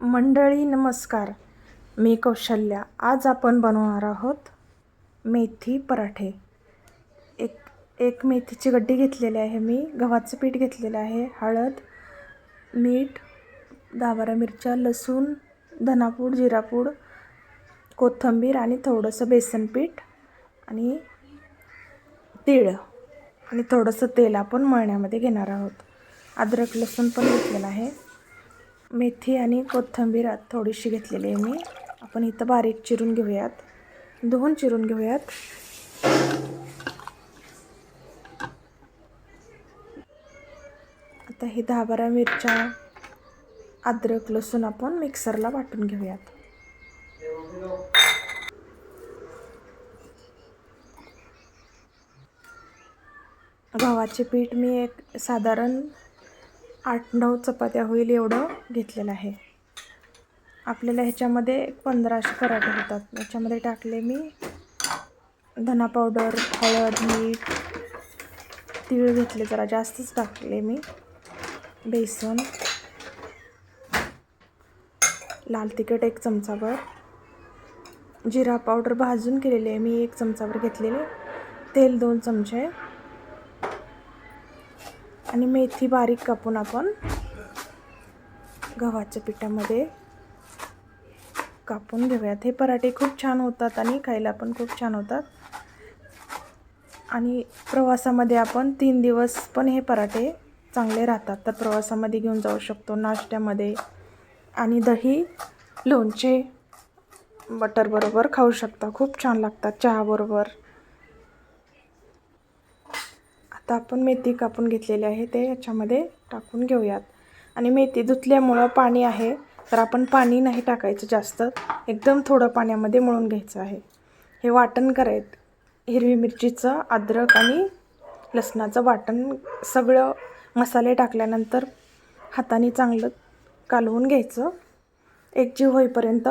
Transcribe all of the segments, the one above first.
मंडळी नमस्कार, मी कौशल्या. आज आपण बनवणार आहोत मेथी पराठे. एक मेथीची गड्डी घेतलेली आहे मी, गव्हाचं पीठ घेतलेलं आहे, हळद, मीठ, 10-12 मिरच्या, लसूण, धनापूड, जिरापूड, कोथिंबीर आणि थोडंसं बेसन पीठ आणि तीळ आणि थोडंसं तेल आपण मळण्यामध्ये घेणार आहोत. अद्रक लसूण पण घेतलेलं आहे. मेथी आणि कोथिंबीर थोडीशी घेतलेली आहे मी. आपण इथं बारीक चिरून घेऊयात, धुवून चिरून घेऊयात. आता ही 10-12 मिरच्या, अद्रक लसूण आपण मिक्सरला वाटून घेऊयात. गव्हाचे पीठ मी एक साधारण 8-9 चपात्या होईल एवढं घेतलेलं आहे. आपल्याला ह्याच्यामध्ये 1500 पराठे होतात. ह्याच्यामध्ये टाकले मी धना पावडर, हळद, मीठ, तीळ घेतले, जरा जास्तच टाकले मी, बेसन, लाल तिखट 1 चमचाभर, जिरा पावडर भाजून केलेली आहे मी 1 चमचाभर घेतलेले, तेल 2 चमचे आणि मेथी बारीक कापून आपण गव्हाच्या पिठामध्ये कापून घेऊयात. हे पराठे खूप छान होतात आणि खायला पण खूप छान होतात. आणि प्रवासामध्ये आपण 3 दिवस पण हे पराठे चांगले राहतात, तर प्रवासामध्ये घेऊन जाऊ शकतो, नाश्त्यामध्ये. आणि दही, लोणचे, बटर बरोबर खाऊ शकता, खूप छान लागतात चहाबरोबर. आता आपण मेथी कापून घेतलेली आहे ते याच्यामध्ये टाकून घेऊयात. आणि मेथी धुतल्यामुळं पाणी आहे, तर आपण पाणी नाही टाकायचं जास्त, एकदम थोडं पाण्यामध्ये मळून घ्यायचं आहे. हे वाटण करायचं, हिरवी मिरचीचं, अद्रक आणि लसणाचं वाटण, सगळं मसाले टाकल्यानंतर हाताने चांगलं कालवून घ्यायचं. एकजीव होईपर्यंत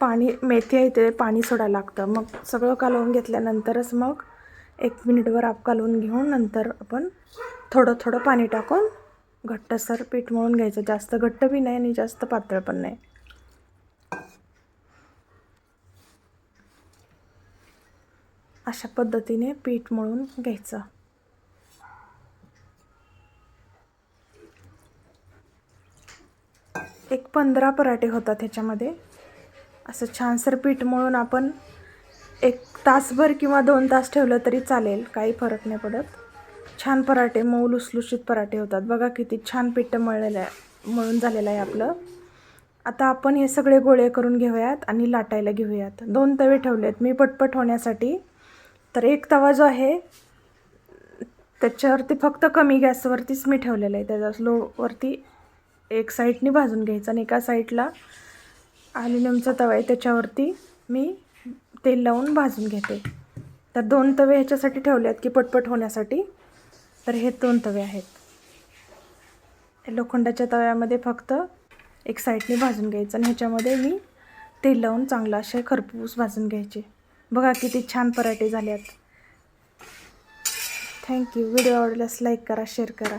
पाणी, मेथी आहे ते पाणी सोडायला लागतं. मग सगळं कालवून घेतल्यानंतरच मग 1 मिनिटभर कालवून घेऊन नंतर आपण थोडं थोडं पाणी टाकून घट्टसर पीठ मळून घ्यायचं. जास्त घट्ट बी नाही आणि जास्त पातळ पण नाही. अशा पद्धतीने पीठ मळून घ्यायचं. एक 15 पराठे होतात ह्याच्यामध्ये. असं छानसर पीठ मळून आपण 1 तासभर किंवा 2 तास ठेवलं तरी चालेल, काही फरक नाही पडत. छान पराठे, मऊ लुसलुशीत पराठे होतात. बघा किती छान पीठ मळून झालेलं आहे आपलं. आता आपण हे सगळे गोळे करून घेऊयात आणि लाटायला घेऊयात. 2 तवे ठेवलेत मी पटपट होण्यासाठी. तर एक तवा जो आहे त्याच्यावरती फक्त कमी गॅसवरतीच मी ठेवलेलं आहे. त्याच्या स्लोवरती एक साईडनी भाजून घ्यायचं आणि एका साईडला ॲल्युमिनियमचा तवा आहे त्याच्यावरती मी तेल लावून भाजून घेते. तर 2 तवे ह्याच्यासाठी ठेवले आहेत की पटपट होण्यासाठी. तर हे 2 तवे आहेत. लोखंडाच्या तव्यामध्ये फक्त एक साईडने भाजून घ्यायचं आणि ह्याच्यामध्ये मी तेल लावून चांगलं असे खरपूस भाजून घ्यायचे. बघा किती छान पराठे झाले आहेत. थँक्यू. व्हिडिओ आवडल्यास लाईक करा, शेअर करा.